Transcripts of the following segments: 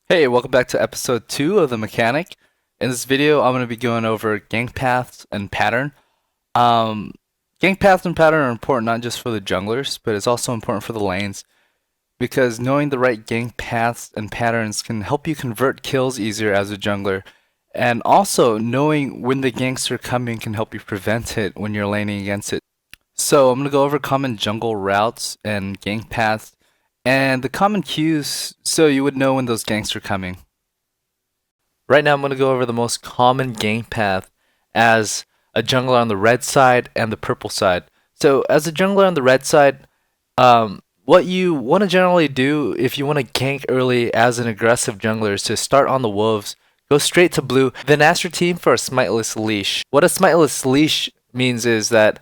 Hey, welcome back to episode 2 of The Mechanic. In this video, I'm going to be going over gank paths and pattern. Um, Gank paths and pattern are important not just for the junglers, but it's also important for the lanes because knowing the right gank paths and patterns can help you convert kills easier as a jungler. And also, knowing when the ganks are coming can help you prevent it when you're laning against it. So, I'm going to go over common jungle routes and gank paths and the common cues so you would know when those ganks are coming. Right now I'm going to go over the most common gank path as a jungler on the red side and the purple side. So as a jungler on the red side, what you want to generally do if you want to gank early as an aggressive jungler is to start on the wolves, go straight to blue, then ask your team for a Smiteless Leash. What a Smiteless Leash means is that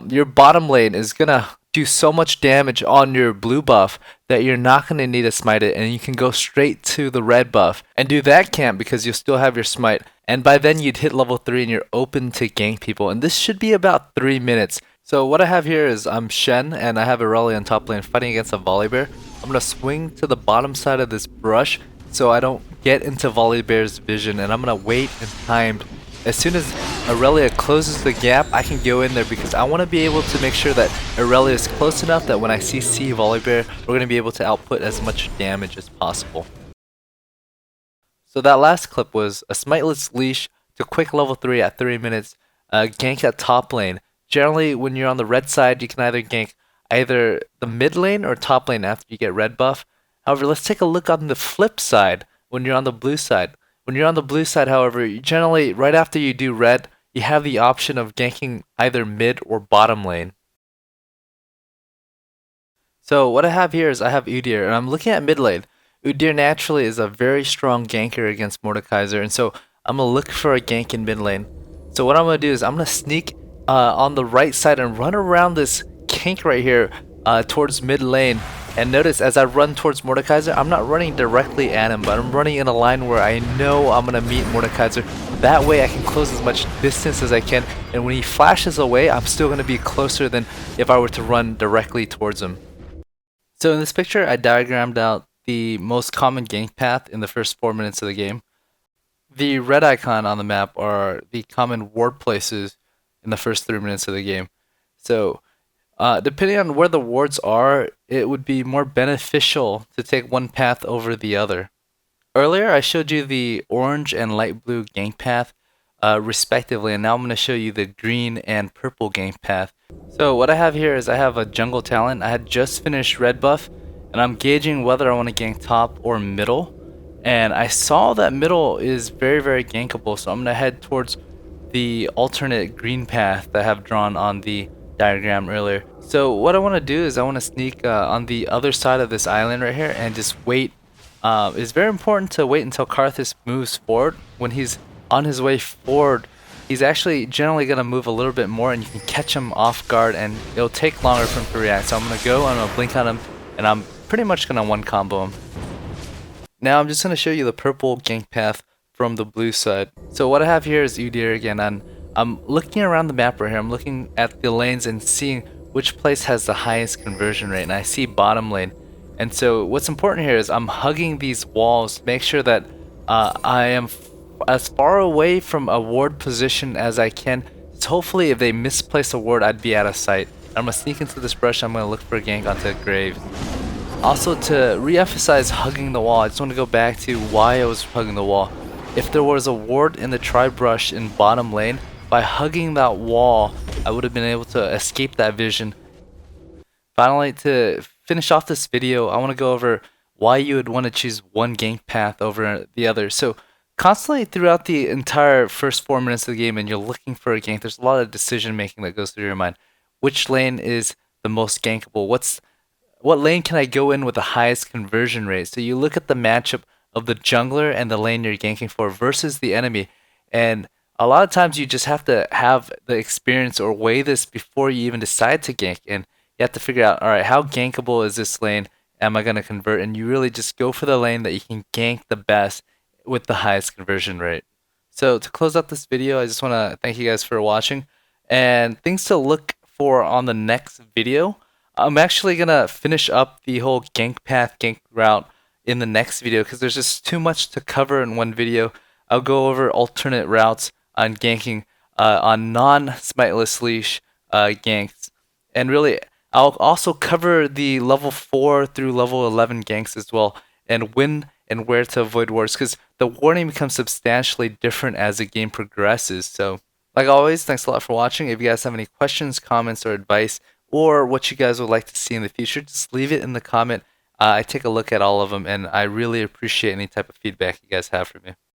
your bottom lane is going to do so much damage on your blue buff that you're not going to need to smite it, and you can go straight to the red buff and do that camp because you'll still have your smite, and by then you'd hit level 3 and you're open to gank people, and this should be about 3 minutes. So what I have here is I'm Shen and I have Irelia on top lane fighting against a Volibear. I'm going to swing to the bottom side of this brush so I don't get into Volibear's vision, and I'm going to wait and time. As soon as Irelia closes the gap, I can go in there because I want to be able to make sure that Irelia is close enough that when I see Volibear, we're going to be able to output as much damage as possible. So that last clip was a Smiteless Leash to quick level 3 at 3 minutes, gank at top lane. Generally, when you're on the red side, you can either gank either the mid lane or top lane after you get red buff. However, let's take a look on the flip side when you're on the blue side. When you're on the blue side, however, you generally, right after you do red, you have the option of ganking either mid or bottom lane. So what I have here is I have Udyr, and I'm looking at mid lane. Udyr naturally is a very strong ganker against Mordekaiser, and so I'm going to look for a gank in mid lane. So what I'm going to do is I'm going to sneak on the right side and run around this gank right here towards mid lane. And notice as I run towards Mordekaiser, I'm not running directly at him, but I'm running in a line where I know I'm going to meet Mordekaiser. That way I can close as much distance as I can, and when he flashes away, I'm still going to be closer than if I were to run directly towards him. So in this picture, I diagrammed out the most common gank path in the first 4 minutes of the game. The red icon on the map are the common ward places in the first 3 minutes of the game. So depending on where the wards are, it would be more beneficial to take one path over the other. Earlier, I showed you the orange and light blue gank path, respectively, and now I'm going to show you the green and purple gank path. So what I have here is I have a jungle talent. I had just finished red buff, and I'm gauging whether I want to gank top or middle. And I saw that middle is very, very gankable, so I'm going to head towards the alternate green path that I have drawn on the diagram earlier. So what I want to do is I want to sneak on the other side of this island right here and just wait. It's very important to wait until Karthus moves forward. When he's on his way forward, he's actually generally going to move a little bit more, and you can catch him off guard, and it'll take longer for him to react. So I'm going to go, I'm going to blink on him, and I'm pretty much going to one combo him. Now I'm just going to show you the purple gank path from the blue side. So what I have here is Udyr again, and I'm looking around the map right here. I'm looking at the lanes and seeing which place has the highest conversion rate, and I see bottom lane. And so what's important here is I'm hugging these walls to make sure that I am as far away from a ward position as I can. So hopefully if they misplace a ward, I'd be out of sight. I'm going to sneak into this brush. I'm going to look for a gank onto Graves. Also, to re-emphasize hugging the wall, I just want to go back to why I was hugging the wall. If there was a ward in the tri-brush in bottom lane, by hugging that wall, I would have been able to escape that vision. Finally, to finish off this video, I want to go over why you would want to choose one gank path over the other. So constantly throughout the entire first 4 minutes of the game and you're looking for a gank, there's a lot of decision making that goes through your mind. Which lane is the most gankable? What lane can I go in with the highest conversion rate? So you look at the matchup of the jungler and the lane you're ganking for versus the enemy, and a lot of times you just have to have the experience or weigh this before you even decide to gank, and you have to figure out, all right, how gankable is this lane? Am I going to convert? And you really just go for the lane that you can gank the best with the highest conversion rate. So to close out this video, I just want to thank you guys for watching, and things to look for on the next video. I'm actually going to finish up the whole gank path, gank route in the next video because there's just too much to cover in one video. I'll go over alternate routes on ganking on non-smiteless leash ganks, and really I'll also cover the level 4 through level 11 ganks as well, and when and where to avoid wards because the warding becomes substantially different as the game progresses. So, like always, thanks a lot for watching. If you guys have any questions, comments, or advice, or what you guys would like to see in the future, just leave it in the comment. I take a look at all of them, and I really appreciate any type of feedback you guys have for me.